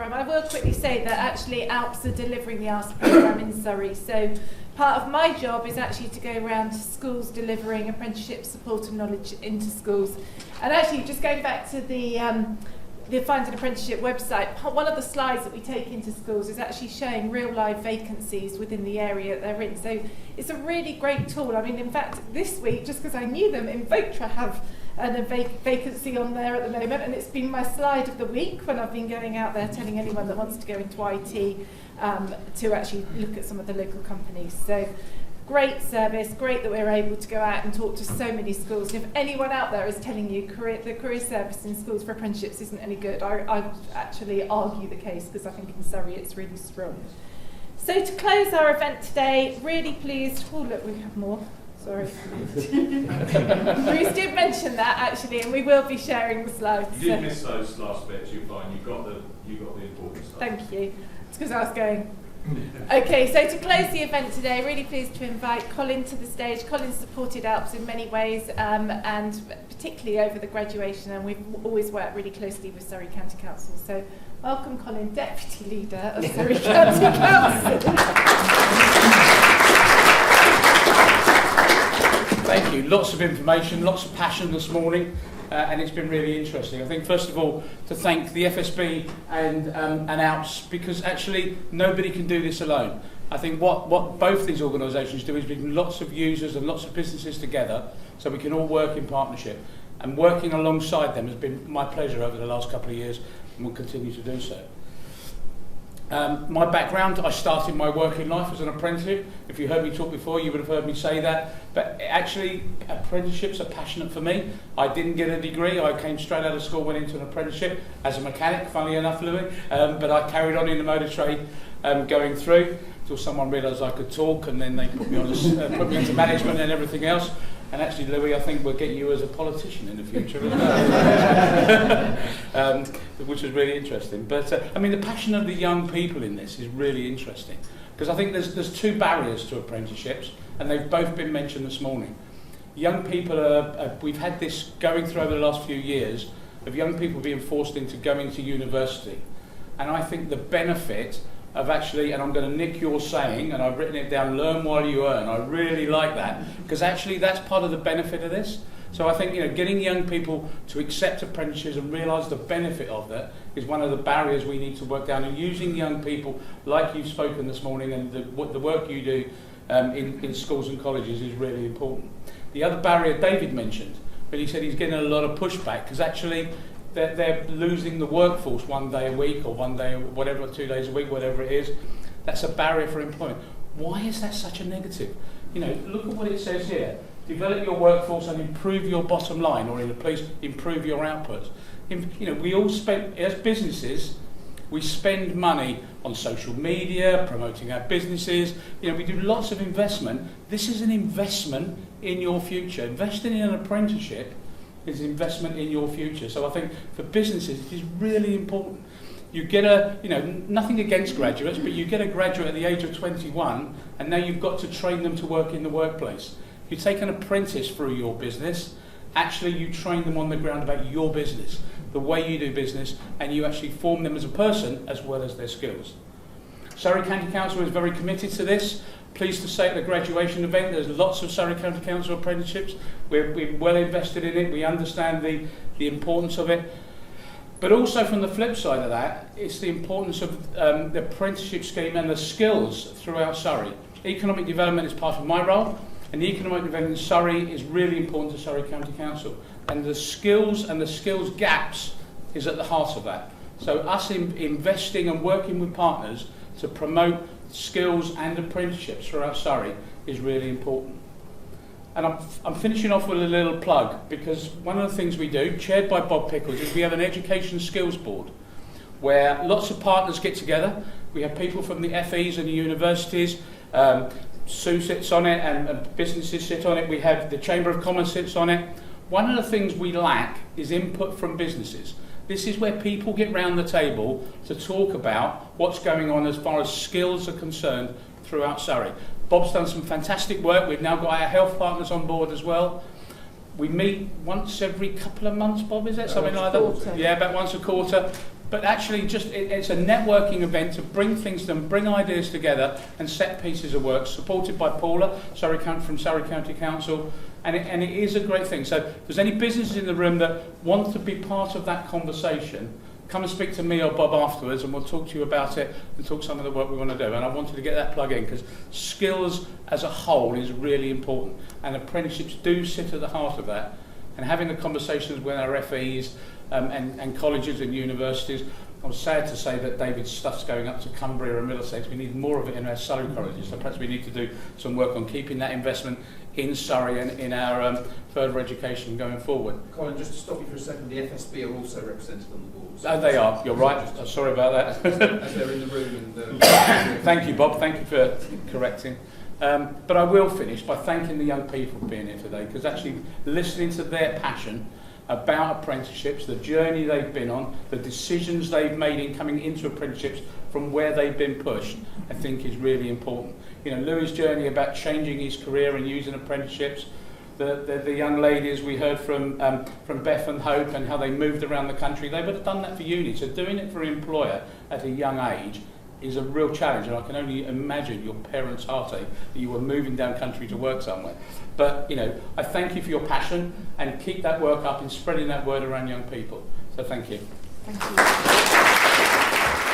programme. I will quickly say that actually ALPS are delivering the ALPS programme in Surrey. So part of my job is actually to go around to schools delivering apprenticeship support and knowledge into schools. And actually, just going back to the Find an Apprenticeship website, one of the slides that we take into schools is actually showing real live vacancies within the area that they're in. So it's a really great tool. I mean, in fact, this week, just because I knew them, in Votra have a vacancy on there at the moment, and it's been my slide of the week when I've been going out there telling anyone that wants to go into IT to actually look at some of the local companies. So great service, great that we're able to go out and talk to so many schools. And if anyone out there is telling you the career service in schools for apprenticeships isn't any good, I actually argue the case, because I think in Surrey it's really strong. So to close our event today, really pleased, oh look, we have more. Sorry. Bruce did mention that actually, and we will be sharing the slides. You did miss those last bits, you're fine. You got the important stuff. Thank you. It's because I was going. Okay, so to close the event today, really pleased to invite Colin to the stage. Colin's supported ALPS in many ways, and particularly over the graduation, and we've always worked really closely with Surrey County Council. So welcome, Colin, Deputy Leader of Surrey County Council. Thank you. Lots of information, lots of passion this morning, and it's been really interesting. I think, first of all, to thank the FSB and ALPS, because actually nobody can do this alone. I think what both these organisations do is bring lots of users and lots of businesses together so we can all work in partnership. And working alongside them has been my pleasure over the last couple of years, and will continue to do so. My background, I started my working life as an apprentice. If you heard me talk before, you would have heard me say that. But actually, apprenticeships are passionate for me. I didn't get a degree. I came straight out of school, went into an apprenticeship as a mechanic, funnily enough, Louis. But I carried on in the motor trade going through until someone realised I could talk, and then they put me into management and everything else. And actually, Louis, I think we'll get you as a politician in the future as well, which is really interesting. But I mean, the passion of the young people in this is really interesting, because I think there's two barriers to apprenticeships, and they've both been mentioned this morning. Young people we've had this going through over the last few years of young people being forced into going to university, and I think the benefit of actually, and I'm going to nick your saying, and I've written it down, learn while you earn. I really like that, because actually that's part of the benefit of this. So I think, getting young people to accept apprenticeships and realise the benefit of that is one of the barriers we need to work down. And using young people, like you've spoken this morning, and the work you do in schools and colleges is really important. The other barrier David mentioned, but he said he's getting a lot of pushback, because actually they're losing the workforce one day a week, or one day, whatever, 2 days a week, whatever it is. That's a barrier for employment. Why is that such a negative? Look at what it says here. Develop your workforce and improve your bottom line, or in the place, improve your output. We all spend, as businesses, we spend money on social media, promoting our businesses. We do lots of investment. This is an investment in your future. Investing in an apprenticeship is investment in your future. So I think for businesses it is really important. You get nothing against graduates, but you get a graduate at the age of 21, and now you've got to train them to work in the workplace. You take an apprentice through your business, actually you train them on the ground about your business, the way you do business, and you actually form them as a person as well as their skills. Surrey County Council is very committed to this. Pleased to say at the graduation event there's lots of Surrey County Council apprenticeships. We're well invested in it. We understand the importance of it. But also from the flip side of that, it's the importance of the apprenticeship scheme and the skills throughout Surrey. Economic development is part of my role, and the economic development in Surrey is really important to Surrey County Council. And the skills gaps is at the heart of that. So us investing and working with partners to promote skills and apprenticeships throughout Surrey is really important. And I'm finishing off with a little plug, because one of the things we do, chaired by Bob Pickles, is we have an education skills board where lots of partners get together. We have people from the FEs and the universities. Sue sits on it, and businesses sit on it. We have the Chamber of Commerce sits on it. One of the things we lack is input from businesses. This is where people get round the table to talk about what's going on as far as skills are concerned throughout Surrey. Bob's done some fantastic work. We've now got our health partners on board as well. we meet once every couple of months, Bob, is it? Something like that? Quarter. Yeah, about once a quarter. But actually, it's a networking event to bring things to them, bring ideas together and set pieces of work, supported by Paula, from Surrey County Council, and it is a great thing. So if there's any businesses in the room that want to be part of that conversation, come and speak to me or Bob afterwards and we'll talk to you about it and talk some of the work we want to do. And I wanted to get that plug in because skills as a whole is really important, and apprenticeships do sit at the heart of that. And having the conversations with our FEs and colleges and universities, I'm sad to say that David's stuff's going up to Cumbria and Middlesex. We need more of it in our Surrey colleges, so perhaps we need to do some work on keeping that investment in Surrey and in our further education going forward. Colin, just to stop you for a second, the FSB are also represented on the board. Oh, they are, you're right. Sorry about that. As they're in the room. And, Thank you, Bob. Thank you for correcting. But I will finish by thanking the young people for being here today, because actually listening to their passion about apprenticeships, the journey they've been on, the decisions they've made in coming into apprenticeships from where they've been pushed, I think is really important. You know, Louis' journey about changing his career and using apprenticeships, the young ladies we heard from Beth and Hope and how they moved around the country, they would have done that for uni. So doing it for an employer at a young age is a real challenge, and I can only imagine your parents' heartache that you were moving down country to work somewhere. But, you know, I thank you for your passion and keep that work up in spreading that word around young people. So thank you. Thank you.